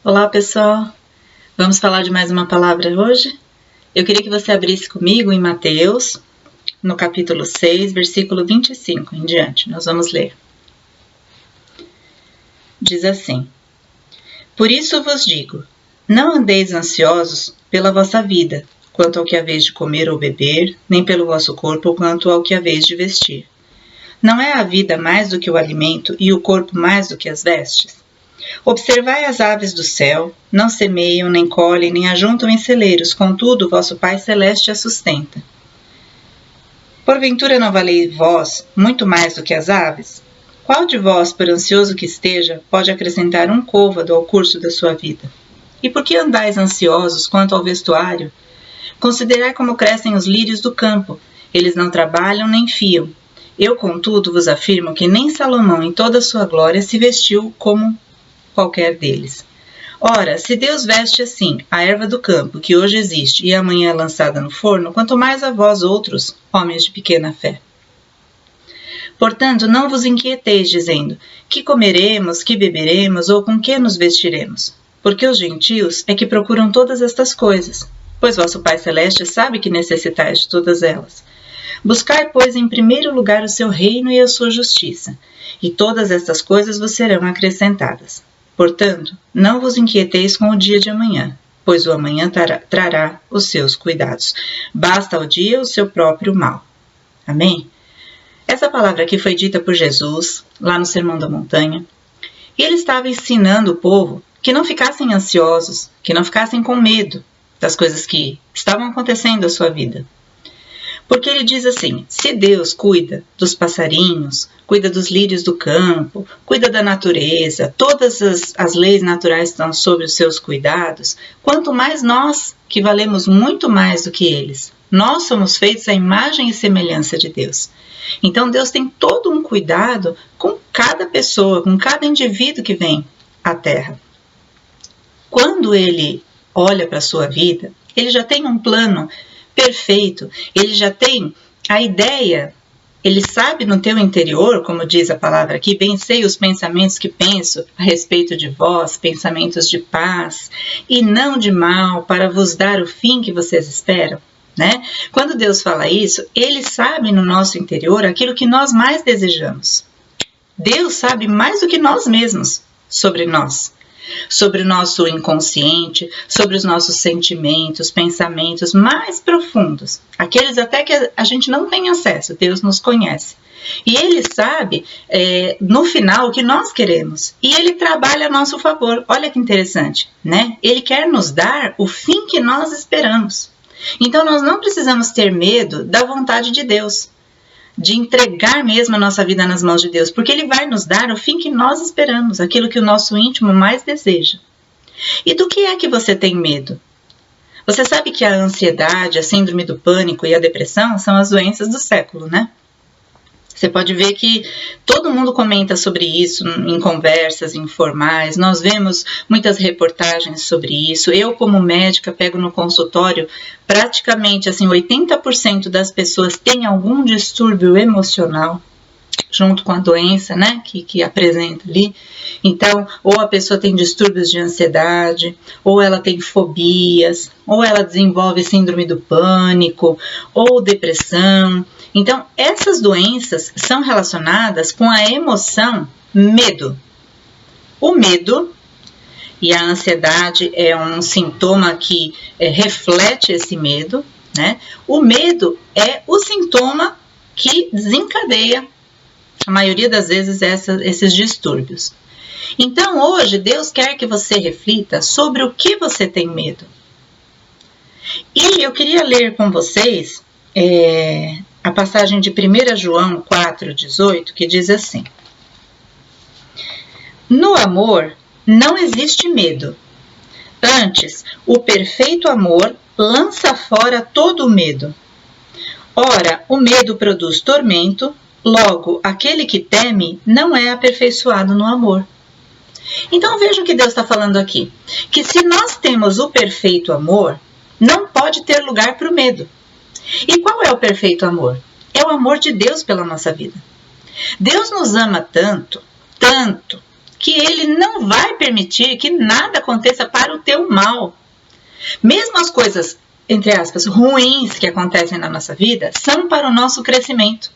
Olá pessoal, vamos falar de mais uma palavra hoje? Eu queria que você abrisse comigo em Mateus, no capítulo 6, versículo 25 em diante. Nós vamos ler. Diz assim: Por isso vos digo, não andeis ansiosos pela vossa vida, quanto ao que haveis de comer ou beber, nem pelo vosso corpo, quanto ao que haveis de vestir. Não é a vida mais do que o alimento e o corpo mais do que as vestes? Observai as aves do céu, não semeiam, nem colhem, nem ajuntam em celeiros, contudo vosso Pai Celeste as sustenta. Porventura não valeis vós muito mais do que as aves? Qual de vós, por ansioso que esteja, pode acrescentar um côvado ao curso da sua vida? E por que andais ansiosos quanto ao vestuário? Considerai como crescem os lírios do campo, eles não trabalham nem fiam. Eu, contudo, vos afirmo que nem Salomão, em toda a sua glória, se vestiu como qualquer deles. Ora, se Deus veste assim a erva do campo, que hoje existe e amanhã é lançada no forno, quanto mais a vós outros, homens de pequena fé. Portanto, não vos inquieteis, dizendo, que comeremos, que beberemos, ou com que nos vestiremos? Porque os gentios é que procuram todas estas coisas, pois vosso Pai Celeste sabe que necessitais de todas elas. Buscai, pois, em primeiro lugar o seu reino e a sua justiça, e todas estas coisas vos serão acrescentadas. Portanto, não vos inquieteis com o dia de amanhã, pois o amanhã trará os seus cuidados. Basta ao dia o seu próprio mal. Amém? Essa palavra aqui foi dita por Jesus, lá no Sermão da Montanha, e ele estava ensinando o povo que não ficassem ansiosos, que não ficassem com medo das coisas que estavam acontecendo na sua vida. Porque ele diz assim, se Deus cuida dos passarinhos, cuida dos lírios do campo, cuida da natureza, todas as leis naturais estão sob os seus cuidados, quanto mais nós, que valemos muito mais do que eles. Nós somos feitos à imagem e semelhança de Deus. Então Deus tem todo um cuidado com cada pessoa, com cada indivíduo que vem à Terra. Quando ele olha para a sua vida, ele já tem um plano perfeito, ele já tem a ideia, ele sabe no teu interior, como diz a palavra aqui, bem sei os pensamentos que penso a respeito de vós, pensamentos de paz e não de mal, para vos dar o fim que vocês esperam, né? Quando Deus fala isso, ele sabe no nosso interior aquilo que nós mais desejamos. Deus sabe mais do que nós mesmos sobre nós. Sobre o nosso inconsciente, sobre os nossos sentimentos, pensamentos mais profundos, aqueles até que a gente não tem acesso, Deus nos conhece. E Ele sabe, no final, o que nós queremos. E Ele trabalha a nosso favor. Olha que interessante, né? Ele quer nos dar o fim que nós esperamos. Então, nós não precisamos ter medo da vontade de Deus, de entregar mesmo a nossa vida nas mãos de Deus, porque Ele vai nos dar o fim que nós esperamos, aquilo que o nosso íntimo mais deseja. E do que é que você tem medo? Você sabe que a ansiedade, a síndrome do pânico e a depressão são as doenças do século, né? Você pode ver que todo mundo comenta sobre isso em conversas informais, nós vemos muitas reportagens sobre isso. Eu, como médica, pego no consultório, praticamente assim, 80% das pessoas têm algum distúrbio emocional, junto com a doença, né, que apresenta ali. Então, ou a pessoa tem distúrbios de ansiedade, ou ela tem fobias, ou ela desenvolve síndrome do pânico, ou depressão. Então, essas doenças são relacionadas com a emoção medo. O medo e a ansiedade é um sintoma que reflete esse medo, né? O medo é o sintoma que desencadeia, a maioria das vezes, esses distúrbios. Então, hoje, Deus quer que você reflita sobre o que você tem medo. E eu queria ler com vocês a passagem de 1 João 4,18, que diz assim: No amor não existe medo. Antes, o perfeito amor lança fora todo o medo. Ora, o medo produz tormento, logo, aquele que teme não é aperfeiçoado no amor. Então vejam o que Deus está falando aqui. Que se nós temos o perfeito amor, não pode ter lugar para o medo. E qual é o perfeito amor? É o amor de Deus pela nossa vida. Deus nos ama tanto, tanto, que Ele não vai permitir que nada aconteça para o teu mal. Mesmo as coisas, entre aspas, ruins que acontecem na nossa vida, são para o nosso crescimento,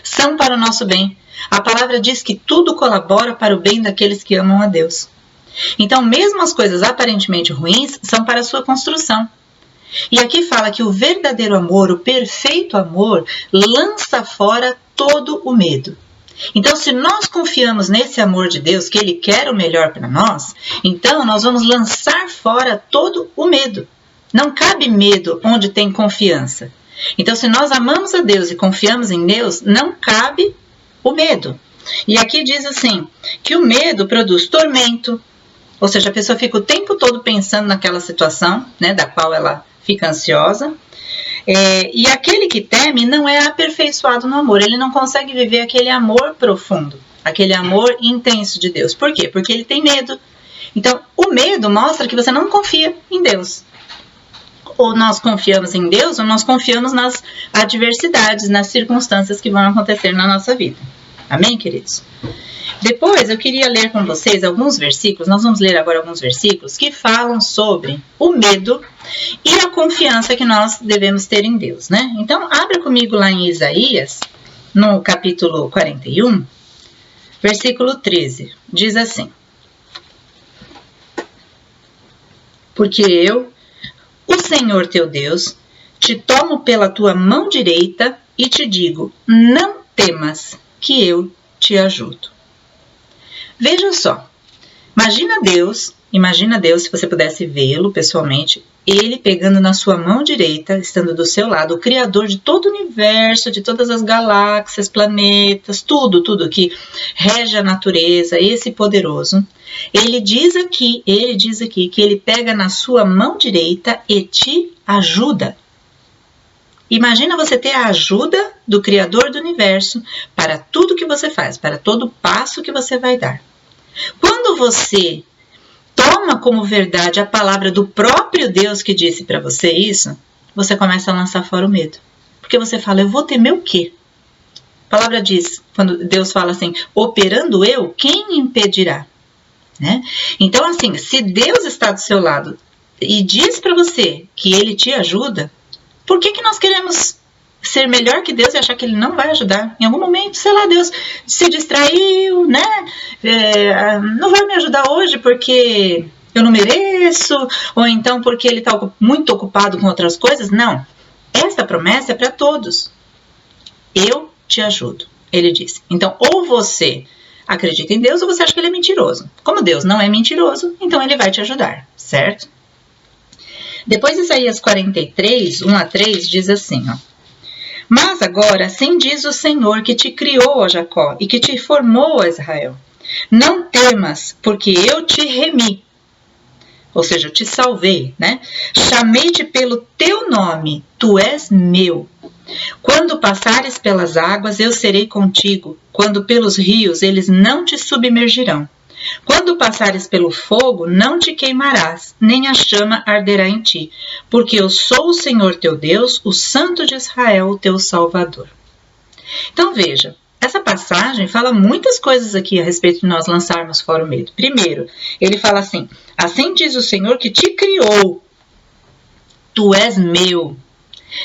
são para o nosso bem. A palavra diz que tudo colabora para o bem daqueles que amam a Deus. Então, mesmo as coisas aparentemente ruins, são para a sua construção. E aqui fala que o verdadeiro amor, o perfeito amor, lança fora todo o medo. Então, se nós confiamos nesse amor de Deus, que Ele quer o melhor para nós, então nós vamos lançar fora todo o medo. Não cabe medo onde tem confiança. Então, se nós amamos a Deus e confiamos em Deus, não cabe o medo. E aqui diz assim, que o medo produz tormento, ou seja, a pessoa fica o tempo todo pensando naquela situação, né, da qual ela fica ansiosa. E aquele que teme não é aperfeiçoado no amor, ele não consegue viver aquele amor profundo, aquele amor intenso de Deus. Por quê? Porque ele tem medo. Então, o medo mostra que você não confia em Deus. Ou nós confiamos em Deus, ou nós confiamos nas adversidades, nas circunstâncias que vão acontecer na nossa vida. Amém, queridos? Depois eu queria ler com vocês alguns versículos, nós vamos ler agora alguns versículos que falam sobre o medo e a confiança que nós devemos ter em Deus, né? Então, abra comigo lá em Isaías, no capítulo 41, versículo 13, diz assim: Porque eu, o Senhor teu Deus, te tomo pela tua mão direita e te digo, não temas, que eu te ajudo. Veja só, imagina Deus, se você pudesse vê-lo pessoalmente, ele pegando na sua mão direita, estando do seu lado, o Criador de todo o universo, de todas as galáxias, planetas, tudo que rege a natureza, esse poderoso. Ele diz aqui que ele pega na sua mão direita e te ajuda. Imagina você ter a ajuda do Criador do universo para tudo que você faz, para todo passo que você vai dar. Quando você toma como verdade a palavra do próprio Deus que disse para você isso, você começa a lançar fora o medo. Porque você fala, eu vou temer o quê? A palavra diz, quando Deus fala assim, operando eu, quem impedirá? Né? Então, assim, se Deus está do seu lado e diz para você que Ele te ajuda, por que nós queremos ser melhor que Deus e achar que Ele não vai ajudar? Em algum momento, sei lá, Deus se distraiu, né? Não vai me ajudar hoje porque eu não mereço, ou então porque Ele está muito ocupado com outras coisas. Não, esta promessa é para todos. Eu te ajudo, Ele disse. Então, ou você acredita em Deus ou você acha que Ele é mentiroso. Como Deus não é mentiroso, então Ele vai te ajudar, certo? Depois Isaías 43, 1 a 3, diz assim, ó. Mas agora, assim diz o Senhor que te criou, ó Jacó, e que te formou, ó Israel. Não temas, porque eu te remi. Ou seja, eu te salvei, né? Chamei-te pelo teu nome, tu és meu. Quando passares pelas águas, eu serei contigo. Quando pelos rios, eles não te submergirão. Quando passares pelo fogo, não te queimarás, nem a chama arderá em ti, porque eu sou o Senhor teu Deus, o Santo de Israel, o teu Salvador. Então veja, essa passagem fala muitas coisas aqui a respeito de nós lançarmos fora o medo. Primeiro, ele fala assim, assim diz o Senhor que te criou, tu és meu.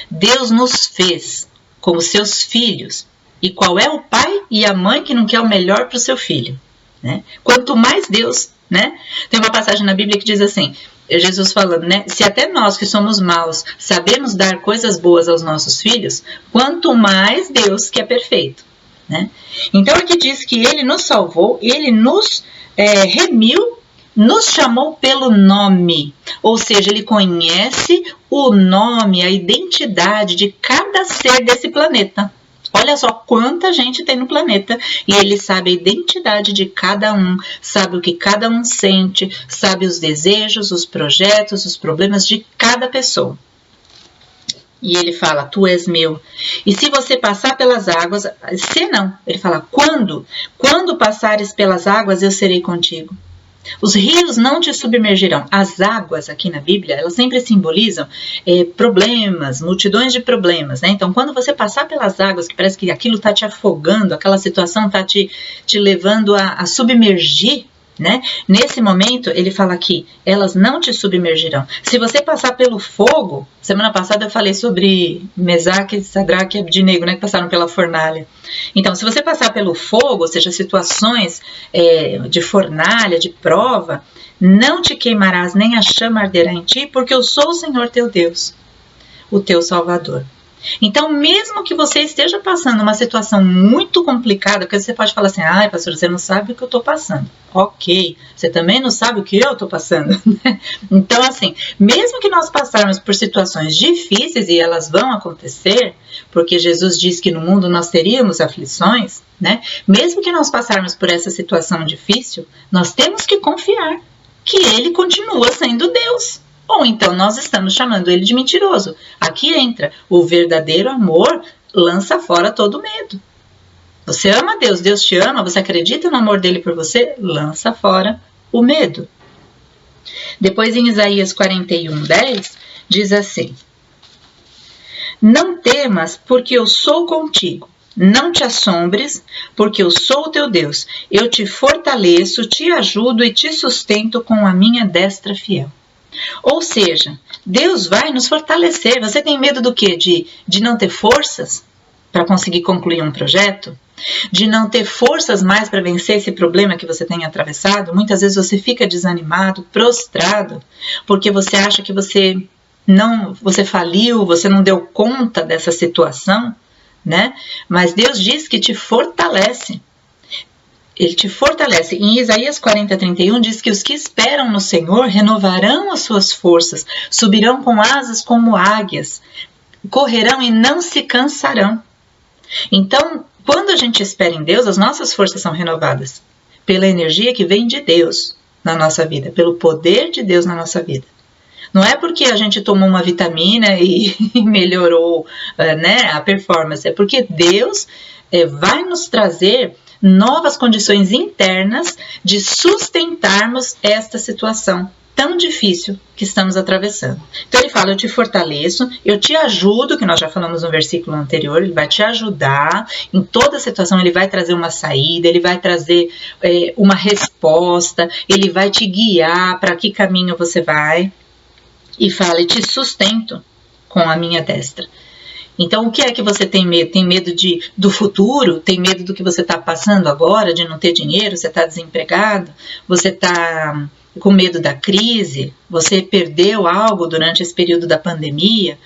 Deus nos fez como seus filhos. E qual é o pai e a mãe que não quer o melhor para o seu filho? Né? Quanto mais Deus, né? Tem uma passagem na Bíblia que diz assim, Jesus falando, né? Se até nós que somos maus sabemos dar coisas boas aos nossos filhos, quanto mais Deus que é perfeito, né? Então aqui diz que Ele nos salvou, Ele nos remiu, nos chamou pelo nome, ou seja, Ele conhece o nome, a identidade de cada ser desse planeta. Olha só quanta gente tem no planeta e Ele sabe a identidade de cada um, sabe o que cada um sente, sabe os desejos, os projetos, os problemas de cada pessoa. E Ele fala, tu és meu. E se você passar pelas águas, se não, Ele fala, quando passares pelas águas, eu serei contigo. Os rios não te submergirão. As águas aqui na Bíblia, elas sempre simbolizam problemas, multidões de problemas, né? Então, quando você passar pelas águas, que parece que aquilo está te afogando, aquela situação está te levando a submergir, né? Nesse momento, ele fala aqui, elas não te submergirão. Se você passar pelo fogo, semana passada eu falei sobre Mesaque, Sadraque e Abdinego, né, que passaram pela fornalha. Então, se você passar pelo fogo, ou seja, situações de fornalha, de prova, não te queimarás, nem a chama arderá em ti, porque eu sou o Senhor teu Deus, o teu Salvador. Então, mesmo que você esteja passando uma situação muito complicada, porque você pode falar assim, ai, pastor, você não sabe o que eu estou passando. Ok, você também não sabe o que eu estou passando. Então, assim, mesmo que nós passarmos por situações difíceis, e elas vão acontecer, porque Jesus diz que no mundo nós teríamos aflições, né? Mesmo que nós passarmos por essa situação difícil, nós temos que confiar que Ele continua sendo Deus. Ou então nós estamos chamando ele de mentiroso. Aqui entra o verdadeiro amor, lança fora todo medo. Você ama Deus, Deus te ama, você acredita no amor dele por você, lança fora o medo. Depois em Isaías 41:10 diz assim: não temas, porque eu sou contigo. Não te assombres, porque eu sou o teu Deus. Eu te fortaleço, te ajudo e te sustento com a minha destra fiel. Ou seja, Deus vai nos fortalecer. Você tem medo do quê? De não ter forças para conseguir concluir um projeto? De não ter forças mais para vencer esse problema que você tem atravessado? Muitas vezes você fica desanimado, prostrado, porque você acha que você faliu, você não deu conta dessa situação, né? Mas Deus diz que te fortalece. Ele te fortalece. Em Isaías 40:31 diz que os que esperam no Senhor renovarão as suas forças, subirão com asas como águias, correrão e não se cansarão. Então, quando a gente espera em Deus, as nossas forças são renovadas pela energia que vem de Deus na nossa vida, pelo poder de Deus na nossa vida. Não é porque a gente tomou uma vitamina e melhorou, né, a performance, é porque Deus vai nos trazer novas condições internas de sustentarmos esta situação tão difícil que estamos atravessando. Então ele fala, eu te fortaleço, eu te ajudo, que nós já falamos no versículo anterior, ele vai te ajudar em toda situação, ele vai trazer uma saída, ele vai trazer uma resposta, ele vai te guiar para que caminho você vai, e fala, e te sustento com a minha destra. Então, o que é que você tem medo? Tem medo do futuro? Tem medo do que você está passando agora, de não ter dinheiro? Você está desempregado? Você está com medo da crise? Você perdeu algo durante esse período da pandemia?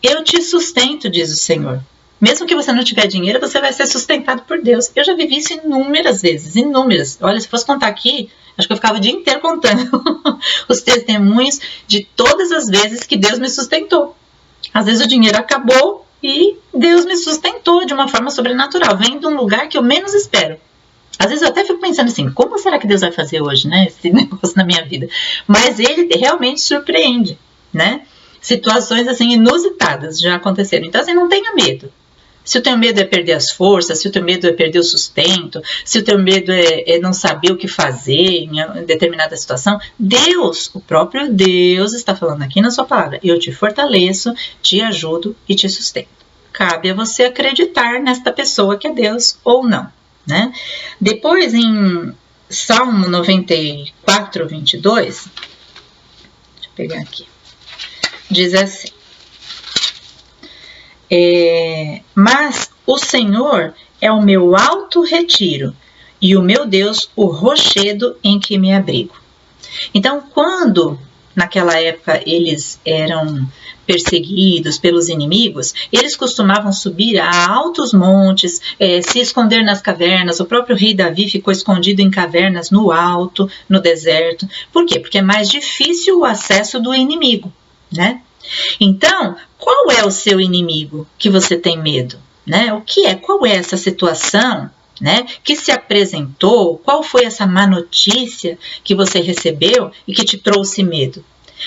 Eu te sustento, diz o Senhor. Mesmo que você não tiver dinheiro, você vai ser sustentado por Deus. Eu já vivi isso inúmeras vezes, inúmeras. Olha, se fosse contar aqui, acho que eu ficava o dia inteiro contando os testemunhos de todas as vezes que Deus me sustentou. Às vezes o dinheiro acabou e Deus me sustentou de uma forma sobrenatural. Vem de um lugar que eu menos espero. Às vezes eu até fico pensando assim, como será que Deus vai fazer hoje, né? Esse negócio na minha vida. Mas Ele realmente surpreende, né? Situações assim inusitadas já aconteceram. Então assim, não tenha medo. Se o teu medo é perder as forças, se o teu medo é perder o sustento, se o teu medo é não saber o que fazer em determinada situação, Deus, o próprio Deus está falando aqui na sua palavra, eu te fortaleço, te ajudo e te sustento. Cabe a você acreditar nesta pessoa que é Deus ou não, né? Depois em Salmo 94:22, deixa eu pegar aqui, diz assim, mas o Senhor é o meu alto retiro e o meu Deus o rochedo em que me abrigo. Então, quando naquela época eles eram perseguidos pelos inimigos, eles costumavam subir a altos montes, se esconder nas cavernas. O próprio rei Davi ficou escondido em cavernas no alto, no deserto. Por quê? Porque é mais difícil o acesso do inimigo, né? Então, qual é o seu inimigo que você tem medo, né? O que é? Qual é essa situação, né, que se apresentou? Qual foi essa má notícia que você recebeu e que te trouxe medo?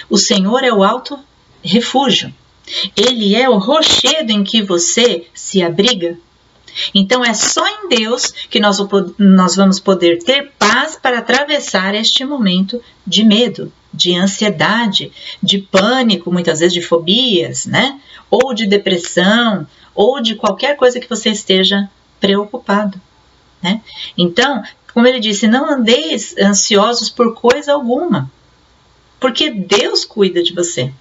O Senhor é o alto refúgio. Ele é o rochedo em que você se abriga. Então é só em Deus que nós vamos poder ter paz para atravessar este momento de medo, de ansiedade, de pânico, muitas vezes de fobias, né? Ou de depressão, ou de qualquer coisa que você esteja preocupado, né? Então, Como ele disse, não andeis ansiosos por coisa alguma, porque Deus cuida de você.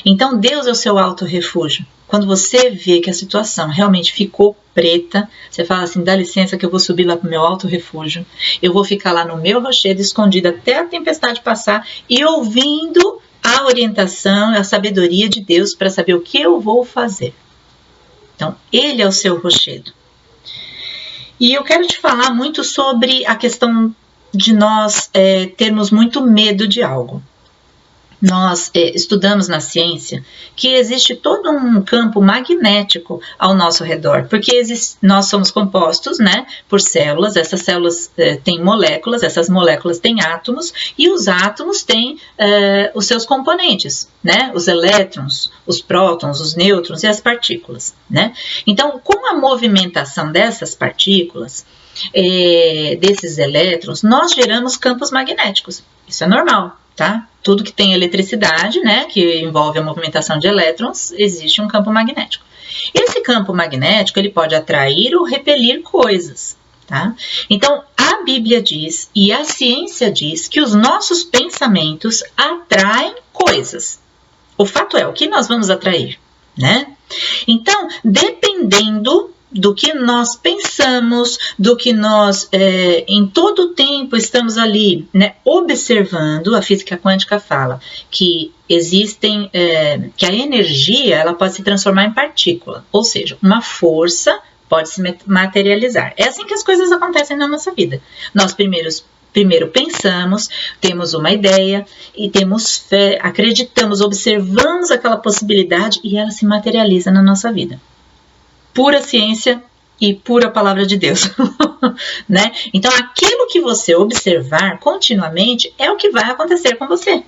Então Deus é o seu alto refúgio. Quando você vê que a situação realmente ficou preta, você fala assim, dá licença que eu vou subir lá para o meu alto refúgio, eu vou ficar lá no meu rochedo escondido até a tempestade passar e ouvindo a orientação, a sabedoria de Deus para saber o que eu vou fazer. Então, ele é o seu rochedo. E eu quero te falar muito sobre a questão de nós termos muito medo de algo. Nós estudamos na ciência que existe todo um campo magnético ao nosso redor, porque nós somos compostos, né, por células, essas células têm moléculas, essas moléculas têm átomos, e os átomos têm os seus componentes, né, os elétrons, os prótons, os nêutrons e as partículas, né. Então, com a movimentação dessas partículas, desses elétrons, nós geramos campos magnéticos, isso é normal. Tá? Tudo que tem eletricidade, né, que envolve a movimentação de elétrons, existe um campo magnético. Esse campo magnético ele pode atrair ou repelir coisas. Tá? Então, a Bíblia diz e a ciência diz que os nossos pensamentos atraem coisas. O fato é, o que nós vamos atrair? Né? Então, dependendo do que nós pensamos, do que nós em todo o tempo estamos ali, né, observando. A física quântica fala que existem, que a energia ela pode se transformar em partícula, ou seja, uma força pode se materializar. É assim que as coisas acontecem na nossa vida. Nós primeiro pensamos, temos uma ideia e temos fé, acreditamos, observamos aquela possibilidade e ela se materializa na nossa vida. Pura ciência e pura palavra de Deus, né? Então, aquilo que você observar continuamente é o que vai acontecer com você.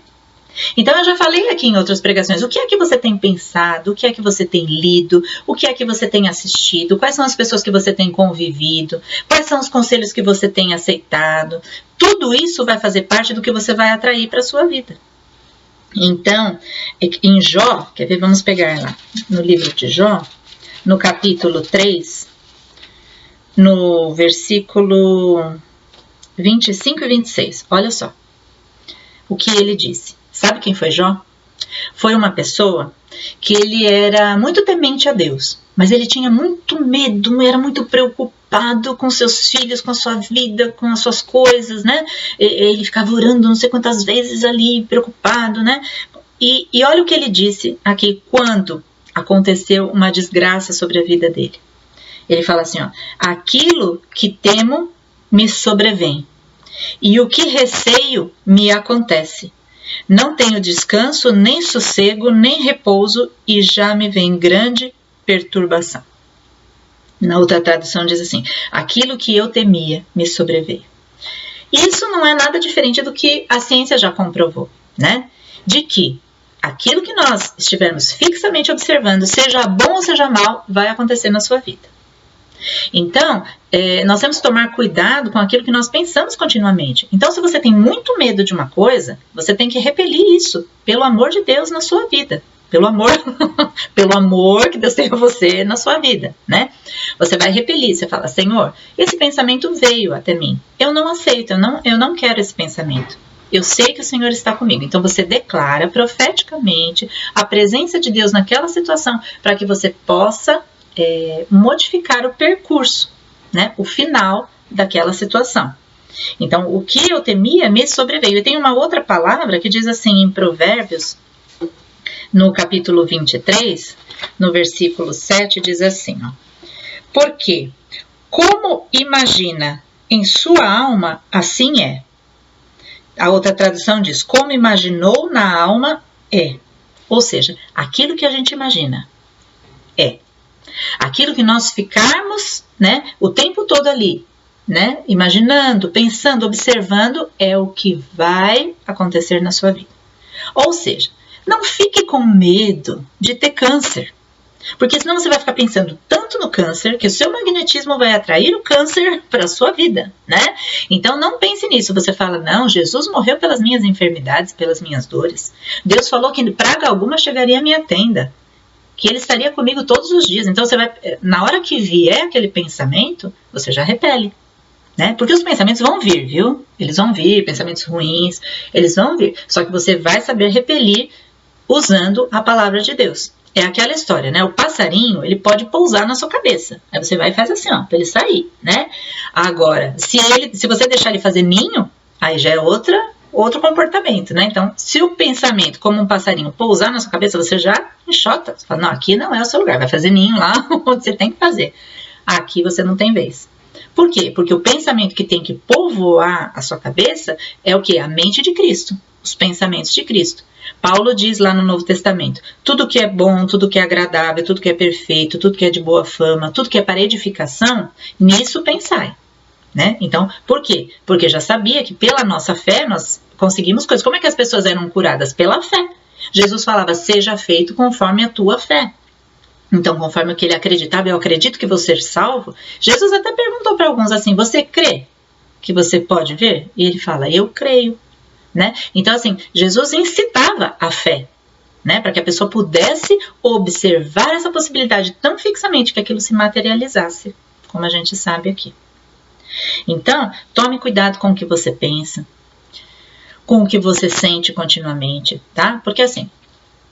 Então, eu já falei aqui em outras pregações, o que é que você tem pensado, o que é que você tem lido, o que é que você tem assistido, quais são as pessoas que você tem convivido, quais são os conselhos que você tem aceitado. Tudo isso vai fazer parte do que você vai atrair para a sua vida. Então, em Jó, quer ver, vamos pegar lá no livro de Jó, no capítulo 3, no versículo 25 e 26. Olha só o que ele disse. Sabe quem foi Jó? Foi uma pessoa que ele era muito temente a Deus, mas ele tinha muito medo, era muito preocupado com seus filhos, com a sua vida, com as suas coisas, né? Ele ficava orando não sei quantas vezes ali, preocupado, né? E olha o que ele disse aqui quando aconteceu uma desgraça sobre a vida dele. Ele fala assim, ó, aquilo que temo me sobrevém, e o que receio me acontece. Não tenho descanso, nem sossego, nem repouso, e já me vem grande perturbação. Na outra tradução diz assim, aquilo que eu temia me sobreveio. Isso não é nada diferente do que a ciência já comprovou, né? De que aquilo que nós estivermos fixamente observando, seja bom ou seja mal, vai acontecer na sua vida. Então, nós temos que tomar cuidado com aquilo que nós pensamos continuamente. Então, se você tem muito medo de uma coisa, você tem que repelir isso, pelo amor de Deus na sua vida. Pelo amor que Deus tem a você na sua vida, né? Você vai repelir, você fala, Senhor, esse pensamento veio até mim. Eu não aceito, eu não quero esse pensamento. Eu sei que o Senhor está comigo. Então você declara profeticamente a presença de Deus naquela situação para que você possa modificar o percurso, né? O final daquela situação. Então, o que eu temia me sobreveio. E tem uma outra palavra que diz assim em Provérbios, no capítulo 23, no versículo 7, diz assim, ó, porque como imagina em sua alma, assim é. A outra tradução diz, como imaginou na alma, é. Ou seja, aquilo que a gente imagina é. Aquilo que nós ficarmos, né, o tempo todo ali, né, imaginando, pensando, observando, é o que vai acontecer na sua vida. Ou seja, não fique com medo de ter câncer. Porque senão você vai ficar pensando tanto no câncer que o seu magnetismo vai atrair o câncer para a sua vida, né? Então não pense nisso. Você fala, não, Jesus morreu pelas minhas enfermidades, pelas minhas dores. Deus falou que praga alguma chegaria à minha tenda, que Ele estaria comigo todos os dias. Então você vai, na hora que vier aquele pensamento, você já repele. né? Porque os pensamentos vão vir, viu? Eles vão vir, pensamentos ruins, eles vão vir. Só que você vai saber repelir usando a palavra de Deus. É aquela história, né? O passarinho, ele pode pousar na sua cabeça. Aí você vai e faz assim, ó, pra ele sair, né? Agora, se você deixar ele fazer ninho, aí já é outro comportamento, né? Então, se o pensamento, como um passarinho, pousar na sua cabeça, você já enxota. Você fala, não, aqui não é o seu lugar, vai fazer ninho lá onde você tem que fazer. Aqui você não tem vez. Por quê? Porque o pensamento que tem que povoar a sua cabeça é o quê? A mente de Cristo, os pensamentos de Cristo. Paulo diz lá no Novo Testamento, tudo que é bom, tudo que é agradável, tudo que é perfeito, tudo que é de boa fama, tudo que é para edificação, nisso pensai. Né? Então, por quê? Porque já sabia que pela nossa fé nós conseguimos coisas. Como é que as pessoas eram curadas? Pela fé. Jesus falava, seja feito conforme a tua fé. Então, conforme o que ele acreditava, eu acredito que vou ser salvo. Jesus até perguntou para alguns assim, você crê que você pode ver? E ele fala, eu creio. Né? Então, assim, Jesus incitava a fé, né? Para que a pessoa pudesse observar essa possibilidade tão fixamente que aquilo se materializasse, como a gente sabe aqui. Então, tome cuidado com o que você pensa, com o que você sente continuamente, tá? Porque assim,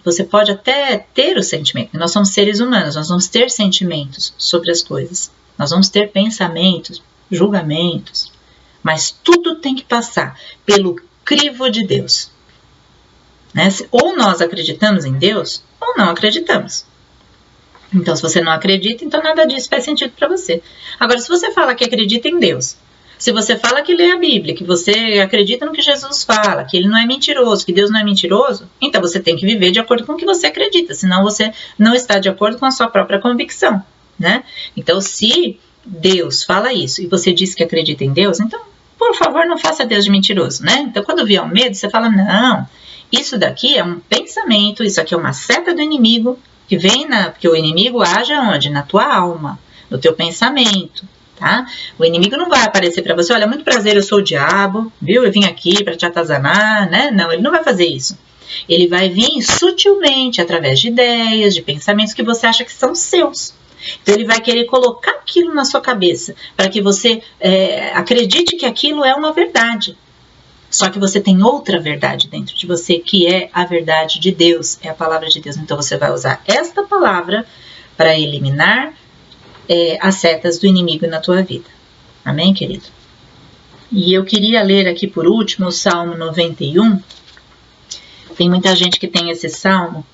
você pode até ter o sentimento, nós somos seres humanos, nós vamos ter sentimentos sobre as coisas, nós vamos ter pensamentos, julgamentos, mas tudo tem que passar pelo crivo de Deus. Né? Ou nós acreditamos em Deus, ou não acreditamos. Então, se você não acredita, então nada disso faz sentido para você. Agora, se você fala que acredita em Deus, se você fala que lê a Bíblia, que você acredita no que Jesus fala, que ele não é mentiroso, que Deus não é mentiroso, então você tem que viver de acordo com o que você acredita, senão você não está de acordo com a sua própria convicção, né? Então, se Deus fala isso e você diz que acredita em Deus, então, por favor, não faça Deus de mentiroso, né? Então, quando vier o medo, você fala, não, isso daqui é um pensamento, isso aqui é uma seta do inimigo, que vem porque o inimigo age aonde? Na tua alma, no teu pensamento, tá? O inimigo não vai aparecer para você, olha, muito prazer, eu sou o diabo, viu? Eu vim aqui para te atazanar, né? Não, ele não vai fazer isso. Ele vai vir sutilmente, através de ideias, de pensamentos que você acha que são seus. Então ele vai querer colocar aquilo na sua cabeça, para que você acredite que aquilo é uma verdade. Só que você tem outra verdade dentro de você, que é a verdade de Deus, é a palavra de Deus. Então você vai usar esta palavra para eliminar as setas do inimigo na tua vida. Amém, querido? E eu queria ler aqui por último o Salmo 91. Tem muita gente que tem esse salmo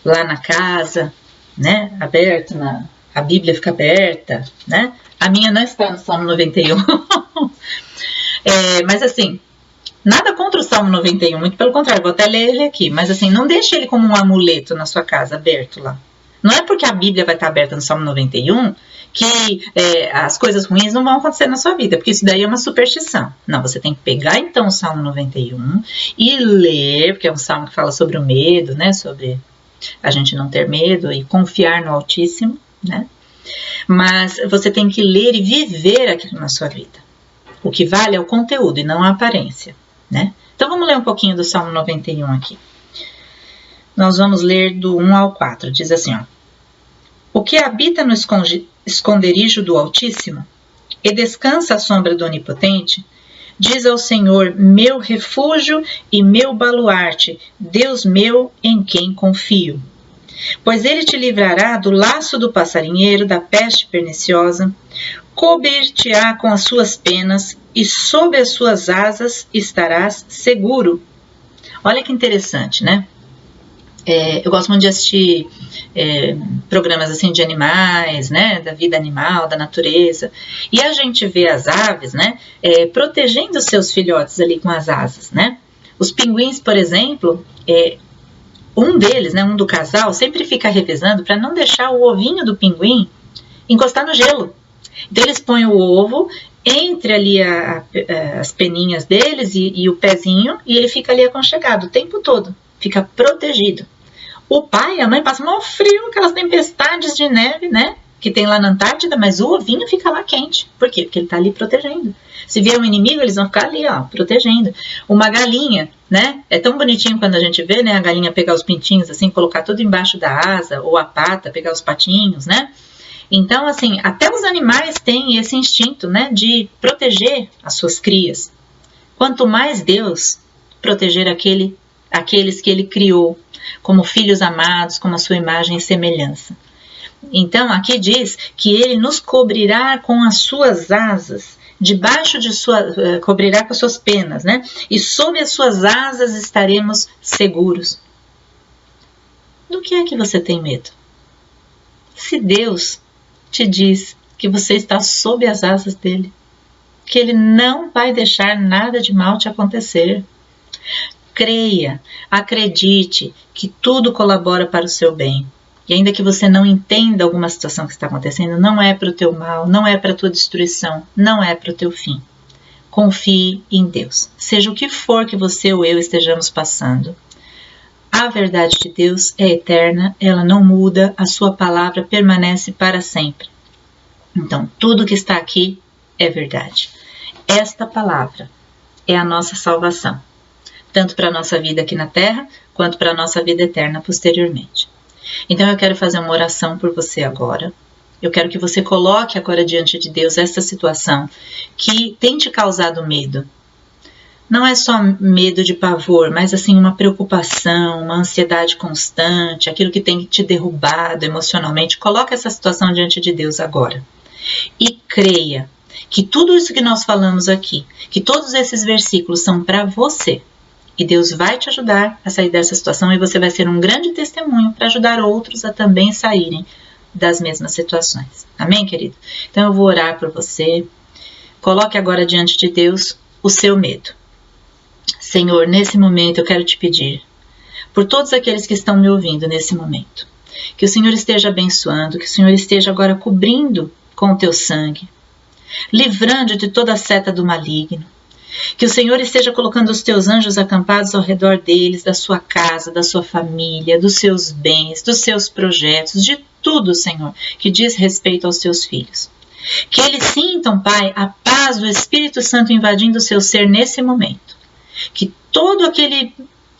lá na casa, né, aberto, a Bíblia fica aberta, né? A minha não está no Salmo 91. Mas assim, nada contra o Salmo 91, muito pelo contrário, vou até ler ele aqui, mas assim, não deixe ele como um amuleto na sua casa, aberto lá. Não é porque a Bíblia vai estar aberta no Salmo 91 que as coisas ruins não vão acontecer na sua vida, porque isso daí é uma superstição. Não, você tem que pegar então o Salmo 91 e ler, porque é um salmo que fala sobre o medo, né, sobre a gente não ter medo e confiar no Altíssimo, né? Mas você tem que ler e viver aquilo na sua vida. O que vale é o conteúdo e não a aparência, né? Então vamos ler um pouquinho do Salmo 91 aqui. Nós vamos ler do 1 ao 4. Diz assim, ó. O que habita no esconderijo do Altíssimo e descansa à sombra do Onipotente, diz ao Senhor, meu refúgio e meu baluarte, Deus meu em quem confio. Pois ele te livrará do laço do passarinheiro, da peste perniciosa, cobrir-te-á com as suas penas e sob as suas asas estarás seguro. Olha que interessante, né? Eu gosto muito de assistir programas assim de animais, né, da vida animal, da natureza, e a gente vê as aves, né, protegendo seus filhotes ali com as asas, né. Os pinguins, por exemplo, um deles, né, um do casal, sempre fica revezando para não deixar o ovinho do pinguim encostar no gelo. Então eles põem o ovo entre ali as peninhas deles e o pezinho, e ele fica ali aconchegado o tempo todo, fica protegido. O pai e a mãe passam mal frio, aquelas tempestades de neve, né, que tem lá na Antártida, mas o ovinho fica lá quente. Por quê? Porque ele está ali protegendo. Se vier um inimigo, eles vão ficar ali, ó, protegendo. Uma galinha, né, é tão bonitinho quando a gente vê, né, a galinha pegar os pintinhos assim, colocar tudo embaixo da asa, ou a pata, pegar os patinhos, né, Então, assim, até os animais têm esse instinto, né, de proteger as suas crias. Quanto mais Deus proteger aqueles que Ele criou como filhos amados, como a sua imagem e semelhança. Então, aqui diz que Ele nos cobrirá com as suas asas, cobrirá com as suas penas, né? E sob as suas asas estaremos seguros. Do que é que você tem medo? Se Deus te diz que você está sob as asas dele, que ele não vai deixar nada de mal te acontecer. Creia, acredite que tudo colabora para o seu bem. E ainda que você não entenda alguma situação que está acontecendo, não é para o teu mal, não é para a tua destruição, não é para o teu fim. Confie em Deus. Seja o que for que você ou eu estejamos passando, a verdade de Deus é eterna, ela não muda, a sua palavra permanece para sempre. Então, tudo que está aqui é verdade. Esta palavra é a nossa salvação, tanto para a nossa vida aqui na Terra, quanto para a nossa vida eterna posteriormente. Então eu quero fazer uma oração por você agora. Eu quero que você coloque agora diante de Deus essa situação que tem te causado medo. Não é só medo de pavor, mas assim uma preocupação, uma ansiedade constante, aquilo que tem te derrubado emocionalmente. Coloque essa situação diante de Deus agora. E creia que tudo isso que nós falamos aqui, que todos esses versículos são para você. E Deus vai te ajudar a sair dessa situação e você vai ser um grande testemunho para ajudar outros a também saírem das mesmas situações. Amém, querido? Então eu vou orar por você. Coloque agora diante de Deus o seu medo. Senhor, nesse momento eu quero te pedir, por todos aqueles que estão me ouvindo nesse momento, que o Senhor esteja abençoando, que o Senhor esteja agora cobrindo com o teu sangue, livrando de toda a seta do maligno, que o Senhor esteja colocando os teus anjos acampados ao redor deles, da sua casa, da sua família, dos seus bens, dos seus projetos, de tudo, Senhor, que diz respeito aos teus filhos. Que eles sintam, Pai, a paz do Espírito Santo invadindo o seu ser nesse momento. Que todo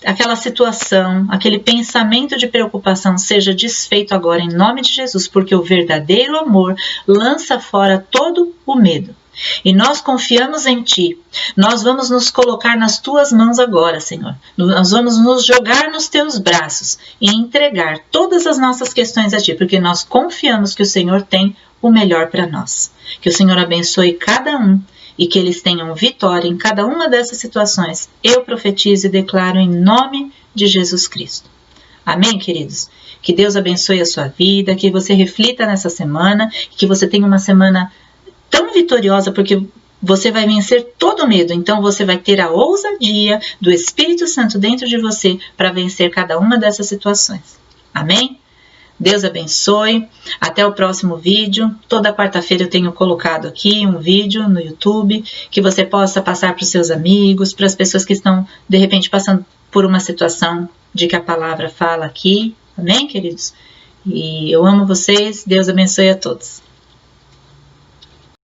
aquela situação, aquele pensamento de preocupação seja desfeito agora em nome de Jesus, porque o verdadeiro amor lança fora todo o medo. E nós confiamos em Ti. Nós vamos nos colocar nas Tuas mãos agora, Senhor. Nós vamos nos jogar nos Teus braços e entregar todas as nossas questões a Ti, porque nós confiamos que o Senhor tem o melhor para nós. Que o Senhor abençoe cada um e que eles tenham vitória em cada uma dessas situações. Eu profetizo e declaro em nome de Jesus Cristo. Amém, queridos? Que Deus abençoe a sua vida, que você reflita nessa semana, que você tenha uma semana tão vitoriosa, porque você vai vencer todo medo. Então você vai ter a ousadia do Espírito Santo dentro de você para vencer cada uma dessas situações. Amém? Deus abençoe. Até o próximo vídeo. Toda quarta-feira eu tenho colocado aqui um vídeo no YouTube que você possa passar para os seus amigos, para as pessoas que estão, de repente, passando por uma situação de que a palavra fala aqui. Amém, queridos? E eu amo vocês. Deus abençoe a todos.